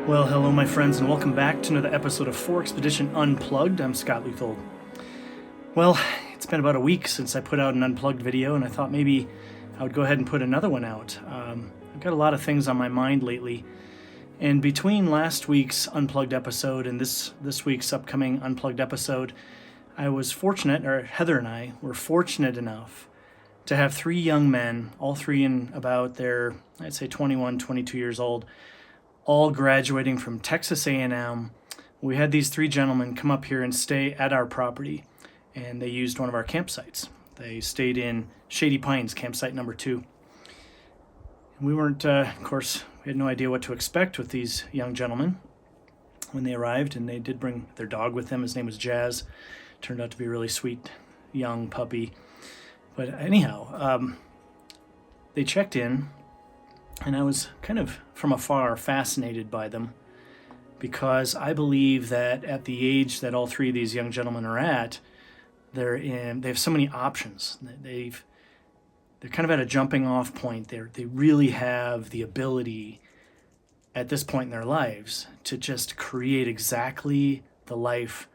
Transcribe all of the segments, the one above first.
Well, hello, my friends, and welcome back to another episode of 4Expedition Unplugged. I'm Scott Leuthold. Well, it's been about a week since I put out an Unplugged video, and I thought maybe I would go ahead and put another one out. I've got a lot of things on my mind lately, and between last week's Unplugged episode and this week's upcoming Unplugged episode, I was fortunate, or Heather and I were fortunate enough to have three young men, all three in about their, I'd say 21, 22 years old, all graduating from Texas A&M. We had these three gentlemen come up here and stay at our property, and they used one of our campsites. They stayed in Shady Pines, campsite number 2. And we weren't, of course, we had no idea what to expect with these young gentlemen when they arrived, and they did bring their dog with them. His name was Jazz. Turned out to be a really sweet young puppy. But anyhow, they checked in, and I was kind of from afar fascinated by them, because I believe that at the age that all three of these young gentlemen are at, they have so many options. They're kind of at a jumping off point. They really have the ability at this point in their lives to just create exactly the life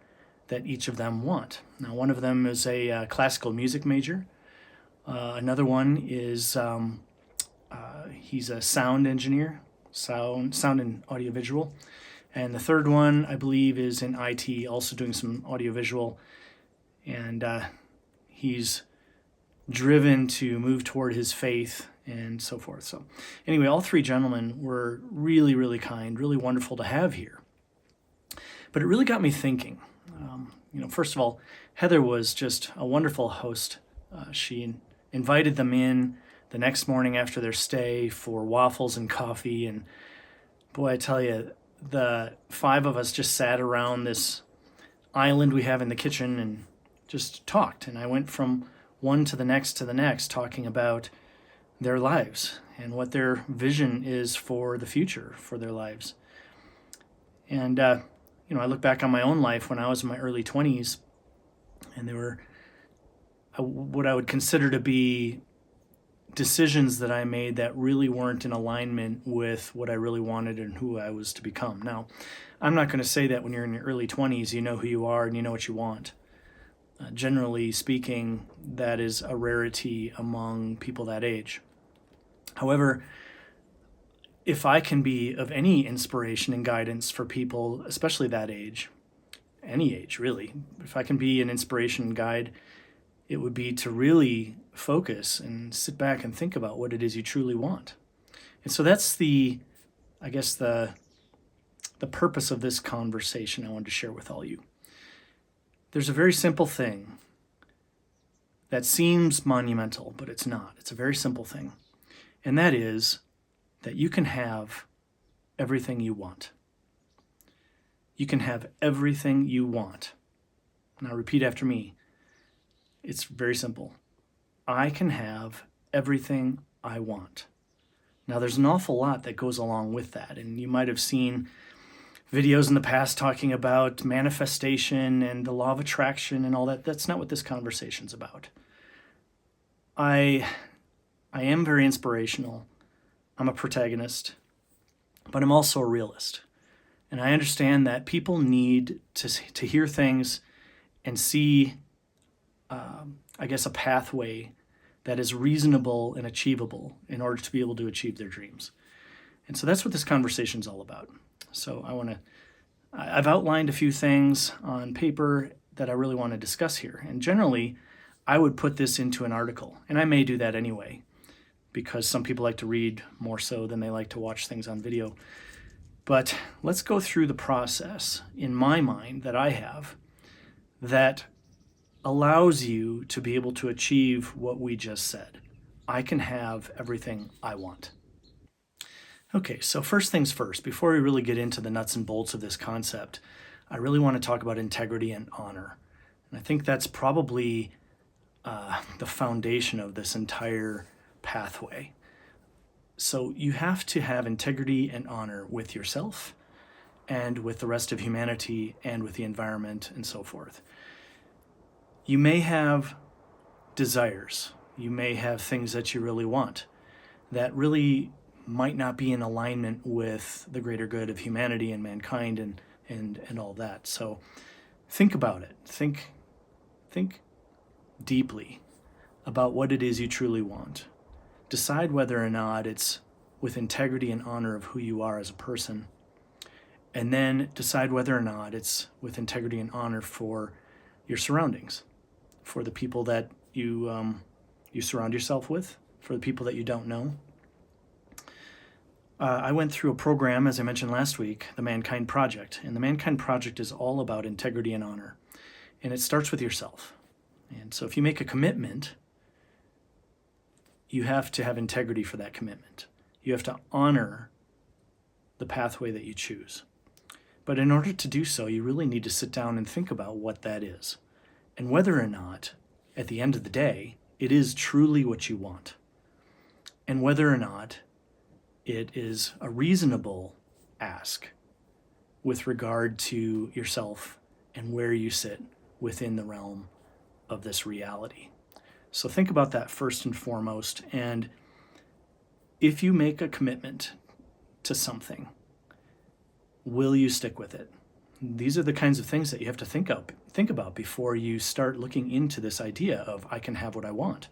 that each of them want. Now, one of them is a classical music major. Another one is he's a sound engineer, sound and audiovisual. And the third one, I believe, is in IT, also doing some audiovisual. And he's driven to move toward his faith and so forth. So anyway, all three gentlemen were really, really kind, really wonderful to have here. But it really got me thinking. First of all, Heather was just a wonderful host. She invited them in the next morning after their stay for waffles and coffee. And boy, I tell you, the five of us just sat around this island we have in the kitchen and just talked. And I went from one to the next, talking about their lives and what their vision is for the future for their lives. And, I look back on my own life when I was in my early 20s, and there were what I would consider to be decisions that I made that really weren't in alignment with what I really wanted and who I was to become. Now, I'm not going to say that when you're in your early 20s, you know who you are and you know what you want. Generally speaking, that is a rarity among people that age. However, if I can be of any inspiration and guidance for people, especially that age, any age really, if I can be an inspiration and guide, it would be to really focus and sit back and think about what it is you truly want. And so that's the purpose of this conversation I wanted to share with all you. There's a very simple thing that seems monumental, but it's not. It's a very simple thing. And that is that you can have everything you want. You can have everything you want. Now repeat after me. It's very simple. I can have everything I want. Now there's an awful lot that goes along with that, and you might have seen videos in the past talking about manifestation and the law of attraction and all that. That's not what this conversation's about. I am very inspirational. I'm a protagonist, but I'm also a realist. And I understand that people need to hear things and see, a pathway that is reasonable and achievable in order to be able to achieve their dreams. And so that's what this conversation is all about. So I've outlined a few things on paper that I really want to discuss here. And generally, I would put this into an article, and I may do that anyway, because some people like to read more so than they like to watch things on video. But let's go through the process in my mind that I have that allows you to be able to achieve what we just said. I can have everything I want. Okay, so first things first, before we really get into the nuts and bolts of this concept, I really want to talk about integrity and honor. And I think that's probably the foundation of this entire pathway. So you have to have integrity and honor with yourself and with the rest of humanity and with the environment and so forth. You may have desires. You may have things that you really want that really might not be in alignment with the greater good of humanity and mankind and all that. So think about it. Think deeply about what it is you truly want. Decide whether or not it's with integrity and honor of who you are as a person. And then decide whether or not it's with integrity and honor for your surroundings, for the people that you surround yourself with, for the people that you don't know. I went through a program, as I mentioned last week, the Mankind Project. And the Mankind Project is all about integrity and honor. And it starts with yourself. And so if you make a commitment, you have to have integrity for that commitment. You have to honor the pathway that you choose. But in order to do so, you really need to sit down and think about what that is, and whether or not, at the end of the day, it is truly what you want, and whether or not it is a reasonable ask with regard to yourself and where you sit within the realm of this reality. So think about that first and foremost, and if you make a commitment to something, will you stick with it? These are the kinds of things that you have to think about before you start looking into this idea of I can have what I want.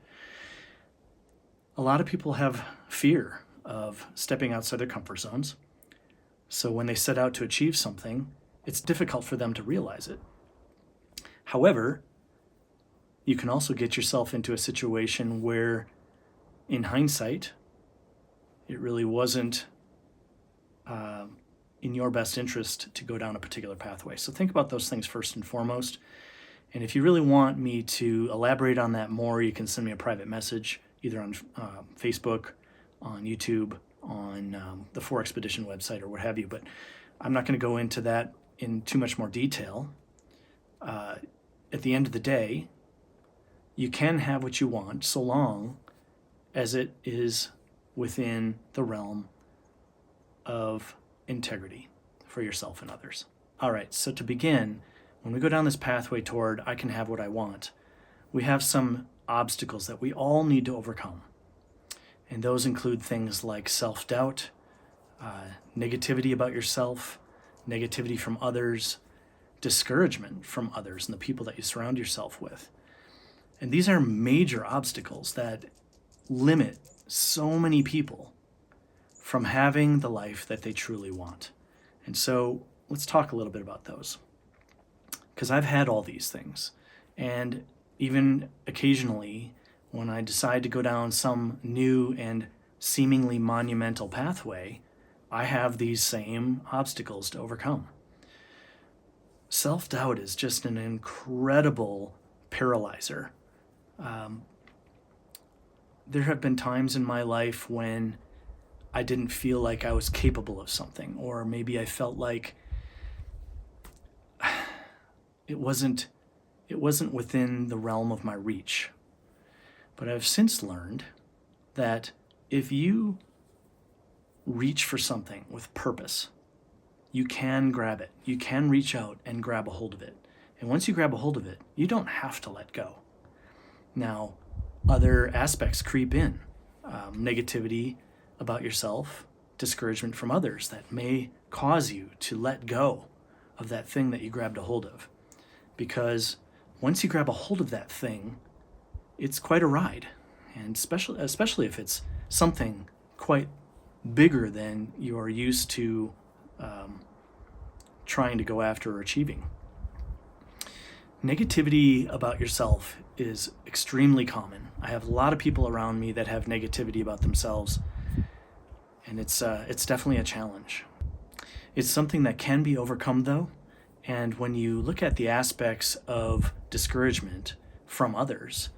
A lot of people have fear of stepping outside their comfort zones. So when they set out to achieve something, it's difficult for them to realize it. However, you can also get yourself into a situation where, in hindsight, it really wasn't in your best interest to go down a particular pathway. So think about those things first and foremost. And if you really want me to elaborate on that more, you can send me a private message, either on Facebook, on YouTube, on the 4Expedition website, or what have you. But I'm not going to go into that in too much more detail. At the end of the day, you can have what you want so long as it is within the realm of integrity for yourself and others. All right, so to begin, when we go down this pathway toward I can have what I want, we have some obstacles that we all need to overcome. And those include things like self-doubt, negativity about yourself, negativity from others, discouragement from others and the people that you surround yourself with. And these are major obstacles that limit so many people from having the life that they truly want. And so let's talk a little bit about those. Because I've had all these things. And even occasionally, when I decide to go down some new and seemingly monumental pathway, I have these same obstacles to overcome. Self-doubt is just an incredible paralyzer. There have been times in my life when I didn't feel like I was capable of something, or maybe I felt like it wasn't within the realm of my reach. But I've since learned that if you reach for something with purpose, you can grab it. You can reach out and grab a hold of it. And once you grab a hold of it, you don't have to let go. Now, other aspects creep in. Negativity about yourself, discouragement from others that may cause you to let go of that thing that you grabbed a hold of. Because once you grab a hold of that thing, it's quite a ride. And especially if it's something quite bigger than you're used to trying to go after or achieving. Negativity about yourself is extremely common. I have a lot of people around me that have negativity about themselves, and it's definitely a challenge. It's something that can be overcome, though, and when you look at the aspects of discouragement from others,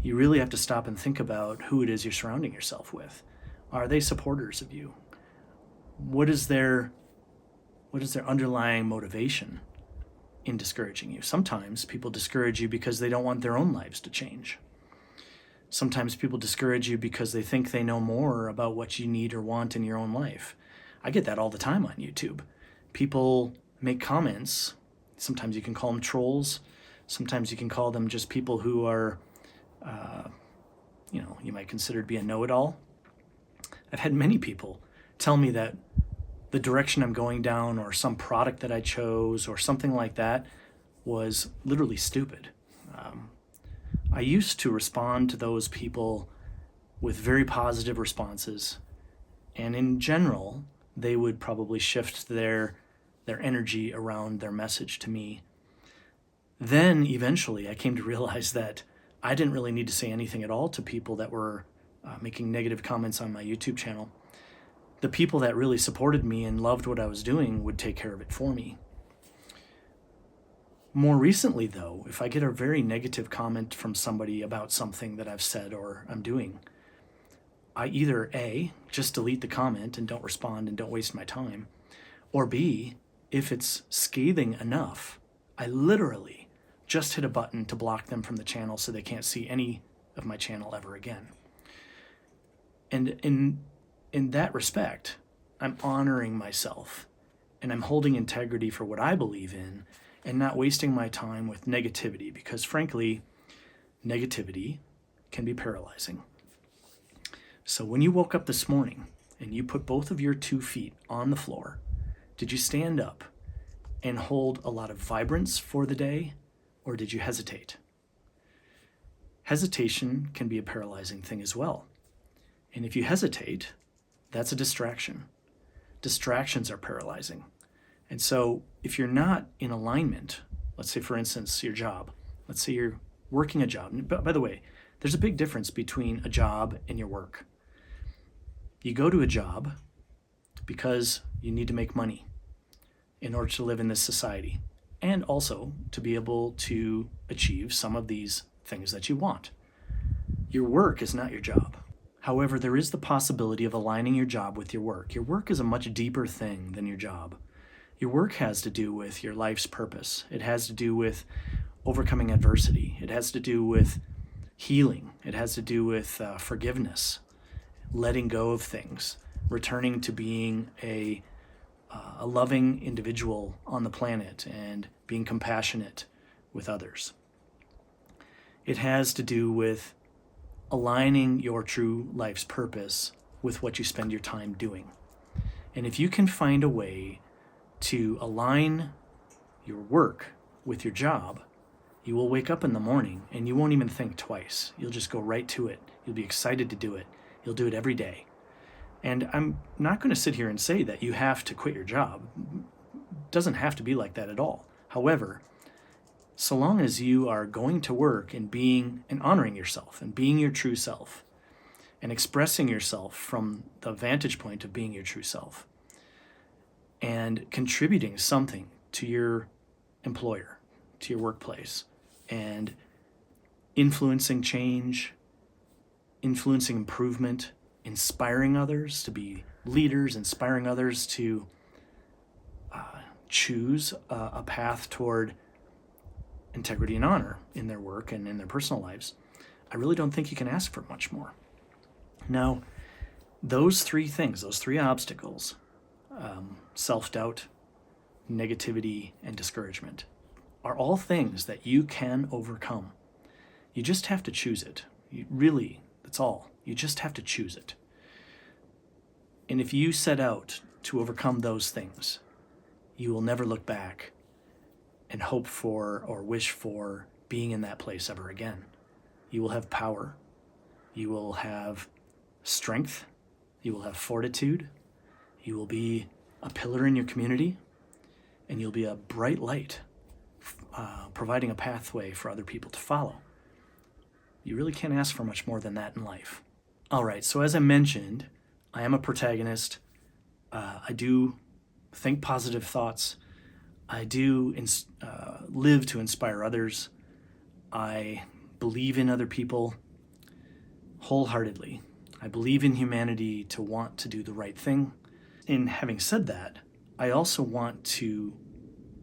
you really have to stop and think about who it is you're surrounding yourself with. Are they supporters of you? What is their underlying motivation in discouraging you? Sometimes people discourage you because they don't want their own lives to change. Sometimes people discourage you because they think they know more about what you need or want in your own life. I get that all the time on YouTube. People make comments. Sometimes you can call them trolls. Sometimes you can call them just people who are, you might consider to be a know-it-all. I've had many people tell me that the direction I'm going down or some product that I chose or something like that was literally stupid. I used to respond to those people with very positive responses, and in general, they would probably shift their energy around their message to me. Then eventually I came to realize that I didn't really need to say anything at all to people that were making negative comments on my YouTube channel. The people that really supported me and loved what I was doing would take care of it for me. More recently, though, if I get a very negative comment from somebody about something that I've said or I'm doing, I either A, just delete the comment and don't respond and don't waste my time, or B, if it's scathing enough, I literally just hit a button to block them from the channel so they can't see any of my channel ever again. And in that respect, I'm honoring myself and I'm holding integrity for what I believe in and not wasting my time with negativity, because frankly, negativity can be paralyzing. So when you woke up this morning and you put both of your 2 feet on the floor, did you stand up and hold a lot of vibrance for the day, or did you hesitate? Hesitation can be a paralyzing thing as well. And if you hesitate, that's a distraction. Distractions are paralyzing. And so if you're not in alignment, let's say for instance your job, let's say you're working a job. By the way, there's a big difference between a job and your work. You go to a job because you need to make money in order to live in this society, and also to be able to achieve some of these things that you want. Your work is not your job. However, there is the possibility of aligning your job with your work. Your work is a much deeper thing than your job. Your work has to do with your life's purpose. It has to do with overcoming adversity. It has to do with healing. It has to do with forgiveness, letting go of things, returning to being a loving individual on the planet and being compassionate with others. It has to do with aligning your true life's purpose with what you spend your time doing. And if you can find a way to align your work with your job, you will wake up in the morning and you won't even think twice. You'll just go right to it. You'll be excited to do it. You'll do it every day. And I'm not going to sit here and say that you have to quit your job. It doesn't have to be like that at all. However, so long as you are going to work and being and honoring yourself and being your true self and expressing yourself from the vantage point of being your true self and contributing something to your employer, to your workplace, and influencing change, influencing improvement, inspiring others to be leaders, inspiring others to choose a path toward integrity and honor in their work and in their personal lives, I really don't think you can ask for much more. Now, those 3 things, those 3 obstacles, self-doubt, negativity, and discouragement, are all things that you can overcome. You just have to choose it. That's all. You just have to choose it. And if you set out to overcome those things, you will never look back and hope for or wish for being in that place ever again. You will have power. You will have strength. You will have fortitude. You will be a pillar in your community, and you'll be a bright light, providing a pathway for other people to follow. You really can't ask for much more than that in life. All right, so as I mentioned, I am a protagonist. I do think positive thoughts. I do live to inspire others. I believe in other people wholeheartedly. I believe in humanity to want to do the right thing. In having said that, I also want to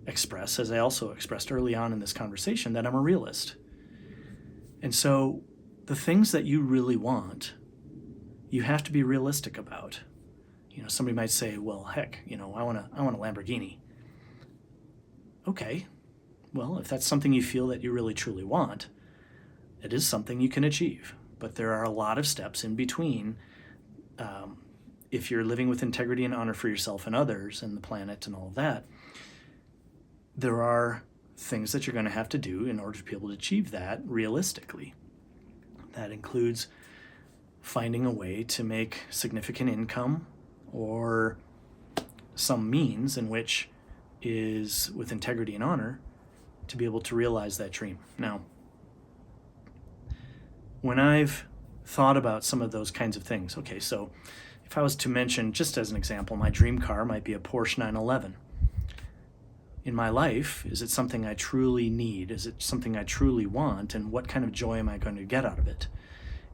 express, as I also expressed early on in this conversation, that I'm a realist. And so the things that you really want, you have to be realistic about. Somebody might say, well, heck, I want a Lamborghini. Okay, well, if that's something you feel that you really truly want, it is something you can achieve. But there are a lot of steps in between if you're living with integrity and honor for yourself and others and the planet and all of that, there are things that you're going to have to do in order to be able to achieve that realistically. That includes finding a way to make significant income or some means in which is with integrity and honor to be able to realize that dream. Now, when I've thought about some of those kinds of things, okay, so if I was to mention, just as an example, my dream car might be a Porsche 911. In my life, is it something I truly need? Is it something I truly want? And what kind of joy am I going to get out of it?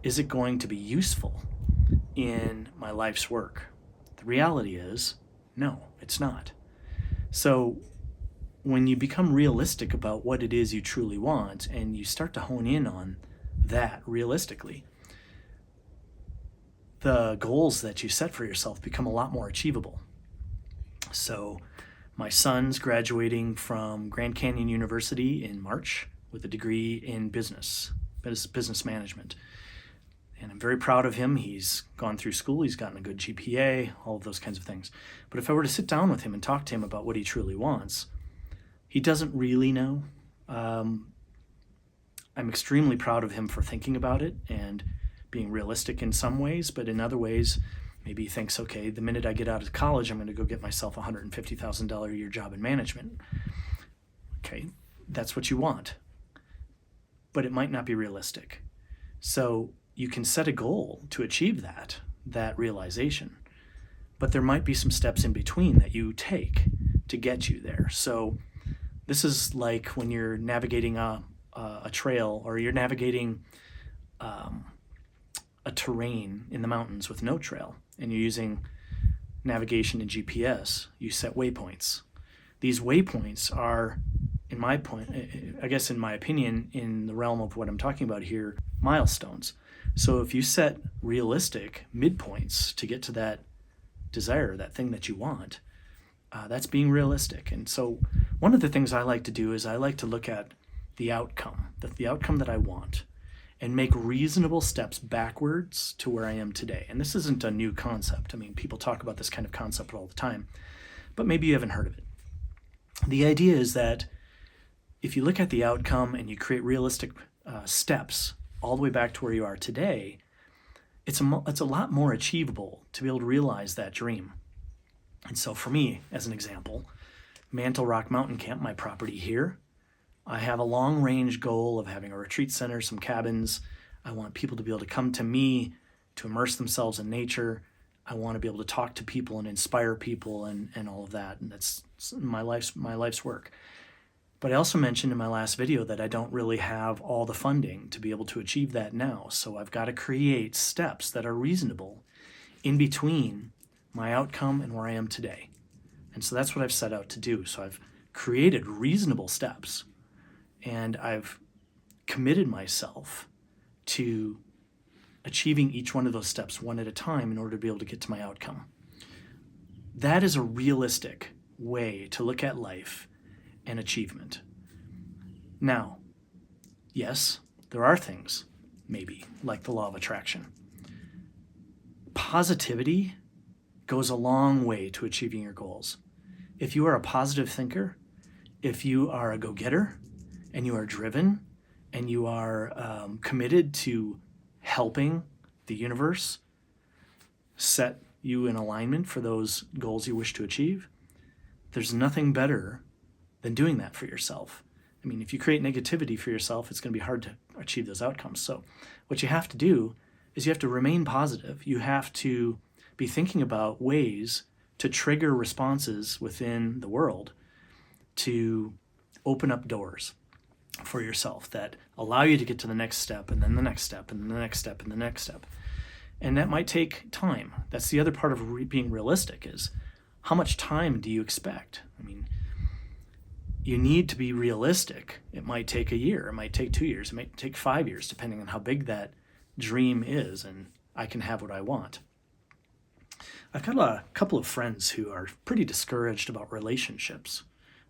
Is it going to be useful in my life's work? The reality is, no, it's not. So when you become realistic about what it is you truly want and you start to hone in on that realistically, the goals that you set for yourself become a lot more achievable. So my son's graduating from Grand Canyon University in March with a degree in business management. And I'm very proud of him. He's gone through school, he's gotten a good GPA, all of those kinds of things. But if I were to sit down with him and talk to him about what he truly wants, he doesn't really know. I'm extremely proud of him for thinking about it and being realistic in some ways, but in other ways, maybe he thinks, okay, the minute I get out of college, I'm going to go get myself a $150,000 a year job in management. Okay, that's what you want, but it might not be realistic. So you can set a goal to achieve that realization, but there might be some steps in between that you take to get you there. So this is like when you're navigating a trail, or you're navigating a terrain in the mountains with no trail, and you're using navigation and GPS. You set waypoints. These waypoints are, in my opinion, in the realm of what I'm talking about here, milestones. So if you set realistic midpoints to get to that desire, that thing that you want, that's being realistic. And so one of the things I like to do is I like to look at the outcome that I want, and make reasonable steps backwards to where I am today. And this isn't a new concept. I mean, people talk about this kind of concept all the time, but maybe you haven't heard of it. The idea is that if you look at the outcome and you create realistic steps all the way back to where you are today, it's a lot more achievable to be able to realize that dream. And so for me, as an example, Mantle Rock Mountain Camp, my property here, I have a long-range goal of having a retreat center, some cabins. I want people to be able to come to me to immerse themselves in nature. I want to be able to talk to people and inspire people and all of that. And that's my life's work. But I also mentioned in my last video that I don't really have all the funding to be able to achieve that now. So I've got to create steps that are reasonable in between my outcome and where I am today. And so that's what I've set out to do. So I've created reasonable steps, and I've committed myself to achieving each one of those steps one at a time in order to be able to get to my outcome. That is a realistic way to look at life and achievement. Now, yes, there are things, maybe, like the law of attraction. Positivity goes a long way to achieving your goals. If you are a positive thinker, if you are a go-getter, and you are driven, and you are committed to helping the universe set you in alignment for those goals you wish to achieve, there's nothing better than doing that for yourself. I mean, if you create negativity for yourself, it's going to be hard to achieve those outcomes. So what you have to do is you have to remain positive. You have to be thinking about ways to trigger responses within the world to open up doors for yourself that allow you to get to the next step, and then the next step, and the next step, and the next step. And that might take time. That's the other part of being realistic, is how much time do you expect? I mean, you need to be realistic. It might take a year, it might take 2 years, it might take 5 years, depending on how big that dream is, and I can have what I want. I've got a couple of friends who are pretty discouraged about relationships.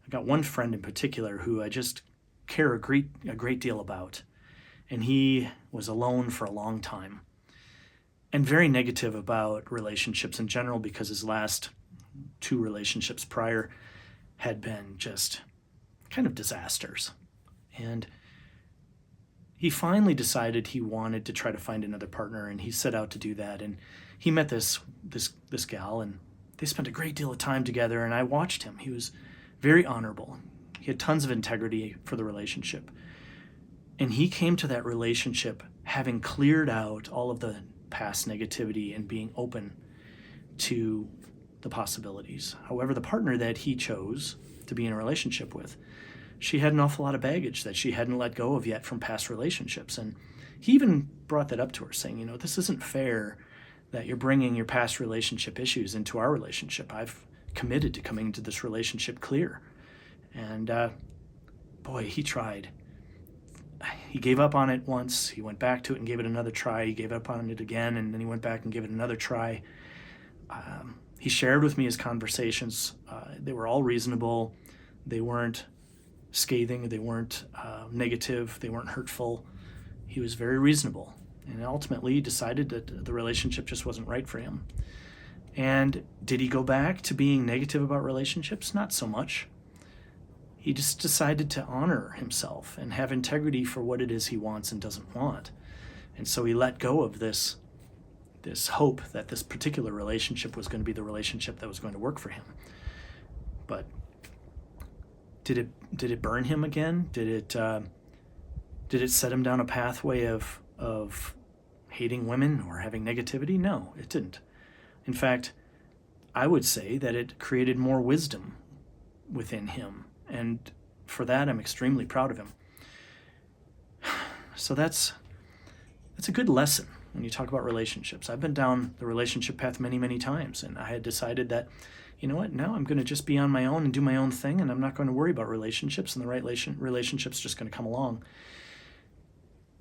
I've got one friend in particular who I just care a great deal about, and he was alone for a long time. and very negative about relationships in general, because his last 2 relationships prior had been just kind of disasters. And he finally decided he wanted to try to find another partner, and he set out to do that. And he met this gal, and they spent a great deal of time together, and I watched him. He was very honorable. He had tons of integrity for the relationship. And he came to that relationship having cleared out all of the past negativity and being open to the possibilities. However, the partner that he chose to be in a relationship with, she had an awful lot of baggage that she hadn't let go of yet from past relationships. And he even brought that up to her, saying, this isn't fair that you're bringing your past relationship issues into our relationship. I've committed to coming into this relationship clear. And boy, he tried. He gave up on it once. He went back to it and gave it another try. He gave up on it again, and then he went back and gave it another try. He shared with me his conversations. They were all reasonable. They weren't scathing. They weren't negative. They weren't hurtful. He was very reasonable, and ultimately decided that the relationship just wasn't right for him. And did he go back to being negative about relationships? Not so much. He just decided to honor himself and have integrity for what it is he wants and doesn't want. And so he let go of this hope that this particular relationship was going to be the relationship that was going to work for him. But did it burn him again? Did it set him down a pathway of hating women or having negativity? No, it didn't. In fact, I would say that it created more wisdom within him. And for that, I'm extremely proud of him. So that's a good lesson when you talk about relationships. I've been down the relationship path many, many times, and I had decided that, now I'm going to just be on my own and do my own thing, and I'm not going to worry about relationships, and the right relationship's just going to come along.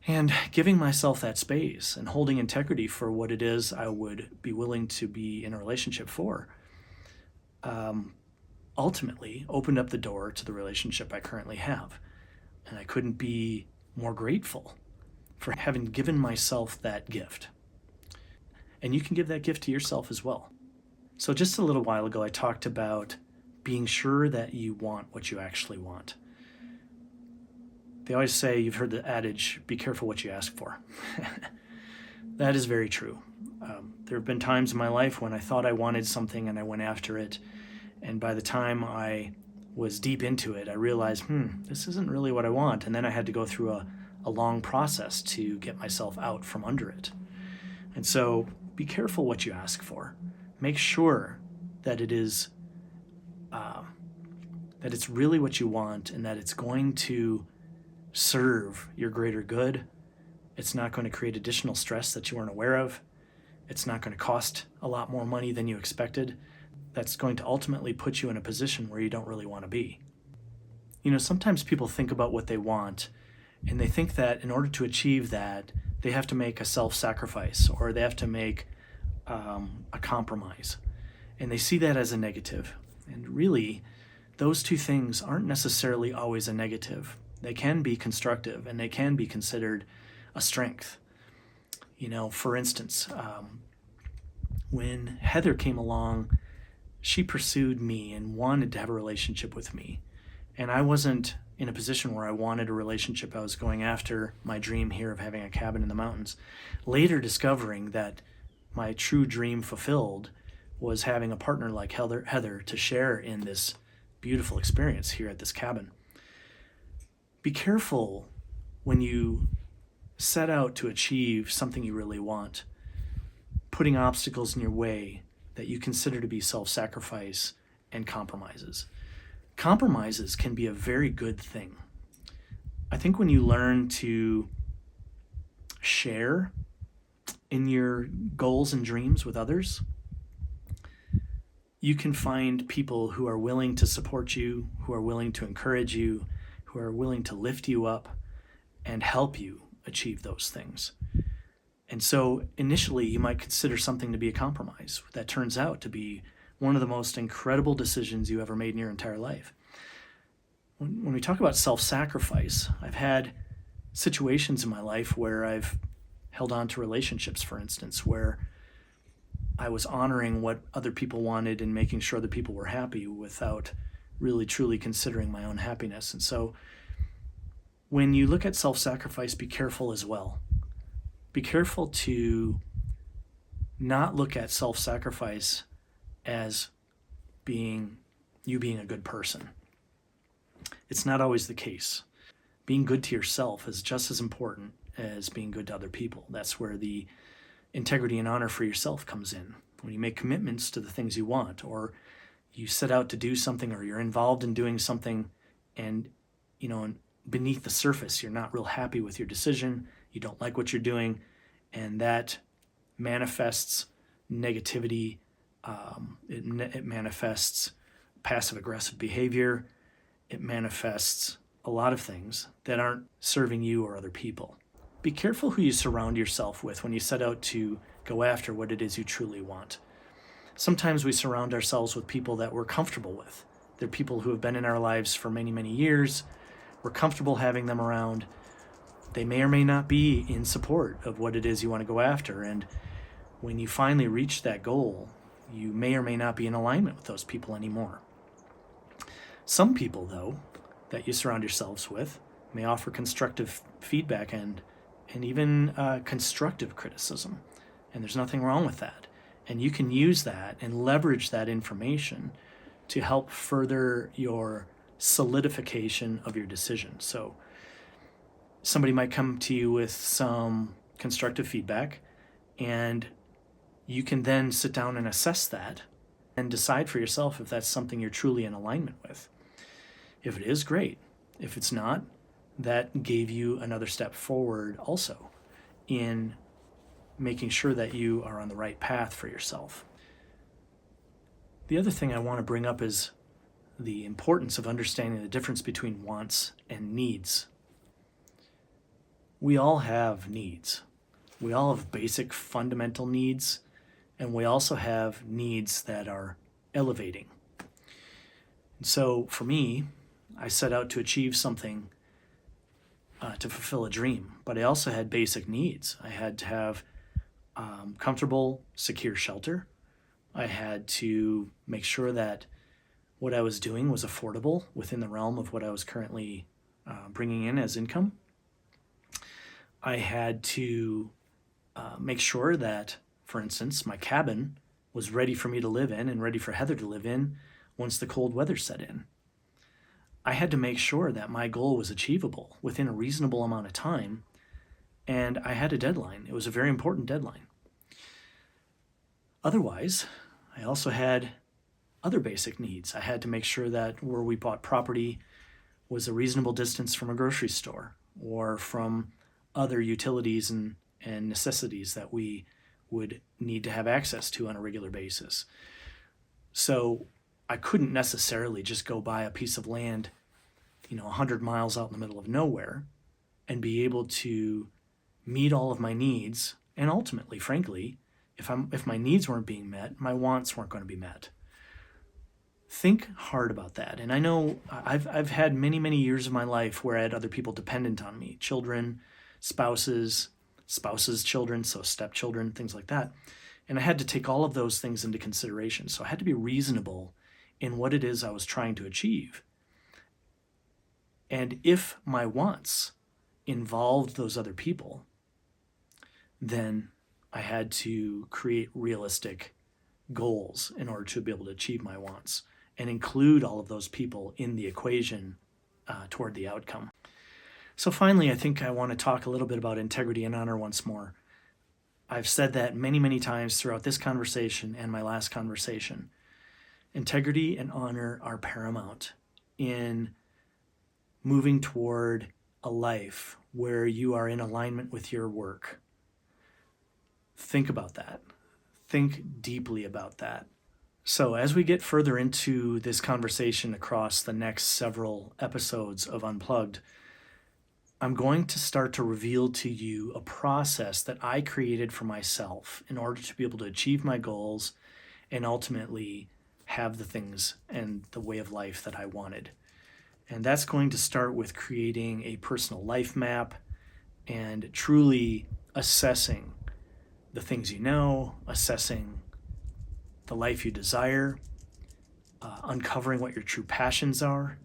And giving myself that space and holding integrity for what it is I would be willing to be in a relationship for, ultimately opened up the door to the relationship I currently have. And I couldn't be more grateful for having given myself that gift. And you can give that gift to yourself as well. So just a little while ago, I talked about being sure that you want what you actually want. They always say, you've heard the adage, be careful what you ask for. That is very true. There have been times in my life when I thought I wanted something and I went after it. And by the time I was deep into it, I realized, this isn't really what I want. And then I had to go through a long process to get myself out from under it. And so be careful what you ask for. Make sure that it is, that it's really what you want and that it's going to serve your greater good. It's not going to create additional stress that you weren't aware of. It's not going to cost a lot more money than you expected. That's going to ultimately put you in a position where you don't really want to be. Sometimes people think about what they want, and they think that in order to achieve that, they have to make a self-sacrifice or they have to make a compromise. And they see that as a negative. And really, those two things aren't necessarily always a negative. They can be constructive and they can be considered a strength. For instance, when Heather came along, she pursued me and wanted to have a relationship with me. And I wasn't in a position where I wanted a relationship. I was going after my dream here of having a cabin in the mountains. Later discovering that my true dream fulfilled was having a partner like Heather to share in this beautiful experience here at this cabin. Be careful when you set out to achieve something you really want, putting obstacles in your way that you consider to be self-sacrifice and compromises. Compromises can be a very good thing. I think when you learn to share in your goals and dreams with others, you can find people who are willing to support you, who are willing to encourage you, who are willing to lift you up and help you achieve those things. And so initially you might consider something to be a compromise that turns out to be one of the most incredible decisions you ever made in your entire life. When we talk about self-sacrifice, I've had situations in my life where I've held on to relationships, for instance, where I was honoring what other people wanted and making sure that people were happy without really truly considering my own happiness. And so when you look at self-sacrifice, be careful as well. Be careful to not look at self-sacrifice as being a good person. It's not always the case. Being good to yourself is just as important as being good to other people. That's where the integrity and honor for yourself comes in. When you make commitments to the things you want, or you set out to do something, or you're involved in doing something, and beneath the surface, you're not real happy with your decision, you don't like what you're doing, and that manifests negativity, it manifests passive-aggressive behavior, it manifests a lot of things that aren't serving you or other people. Be careful who you surround yourself with when you set out to go after what it is you truly want. Sometimes we surround ourselves with people that we're comfortable with. They're people who have been in our lives for many, many years. We're comfortable having them around. They may or may not be in support of what it is you want to go after. And when you finally reach that goal, you may or may not be in alignment with those people anymore. Some people, though, that you surround yourselves with may offer constructive feedback and even constructive criticism. And there's nothing wrong with that. And you can use that and leverage that information to help further your solidification of your decision. So somebody might come to you with some constructive feedback, and you can then sit down and assess that and decide for yourself if that's something you're truly in alignment with. If it is, great. If it's not, that gave you another step forward also in making sure that you are on the right path for yourself. The other thing I want to bring up is the importance of understanding the difference between wants and needs. We all have needs. We all have basic fundamental needs, and we also have needs that are elevating. And so for me, I set out to achieve something, to fulfill a dream, but I also had basic needs. I had to have comfortable, secure shelter. I had to make sure that what I was doing was affordable within the realm of what I was currently bringing in as income. I had to make sure that, for instance, my cabin was ready for me to live in and ready for Heather to live in once the cold weather set in. I had to make sure that my goal was achievable within a reasonable amount of time, and I had a deadline. It was a very important deadline. Otherwise, I also had other basic needs. I had to make sure that where we bought property was a reasonable distance from a grocery store or from other utilities and necessities that we would need to have access to on a regular basis. So I couldn't necessarily just go buy a piece of land, 100 miles out in the middle of nowhere and be able to meet all of my needs. And ultimately, frankly, if my needs weren't being met, my wants weren't going to be met. Think hard about that. And I know I've had many, many years of my life where I had other people dependent on me, children, spouses, children, so stepchildren, things like that. And I had to take all of those things into consideration. So I had to be reasonable in what it is I was trying to achieve. And if my wants involved those other people, then I had to create realistic goals in order to be able to achieve my wants and include all of those people in the equation toward the outcome. So finally, I think I want to talk a little bit about integrity and honor once more. I've said that many, many times throughout this conversation and my last conversation. Integrity and honor are paramount in moving toward a life where you are in alignment with your work. Think about that. Think deeply about that. So as we get further into this conversation across the next several episodes of Unplugged, I'm going to start to reveal to you a process that I created for myself in order to be able to achieve my goals and ultimately have the things and the way of life that I wanted. And that's going to start with creating a personal life map and truly assessing the things you know, assessing the life you desire, uncovering what your true passions are,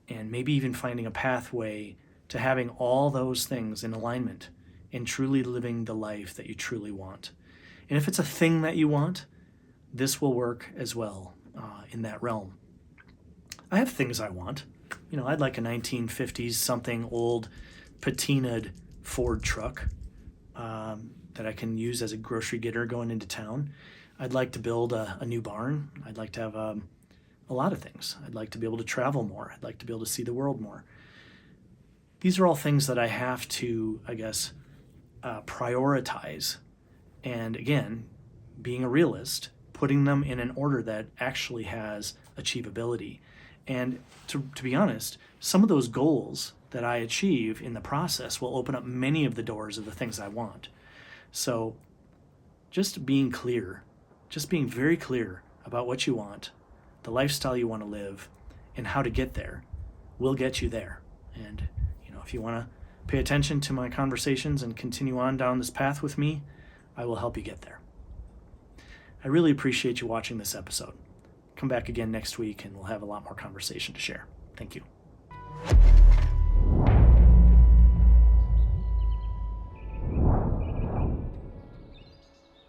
and maybe even finding a pathway to having all those things in alignment and truly living the life that you truly want. And if it's a thing that you want, this will work as well in that realm. I have things I want. I'd like a 1950s something old patinaed Ford truck that I can use as a grocery getter going into town. I'd like to build a new barn. I'd like to have a lot of things. I'd like to be able to travel more. I'd like to be able to see the world more. These are all things that I have to, I guess, prioritize. And again, being a realist, putting them in an order that actually has achievability. And to be honest, some of those goals that I achieve in the process will open up many of the doors of the things I want. So just being clear, just being very clear about what you want, the lifestyle you want to live, and how to get there will get you there. And if you want to pay attention to my conversations and continue on down this path with me, I will help you get there. I really appreciate you watching this episode. Come back again next week and we'll have a lot more conversation to share. Thank you.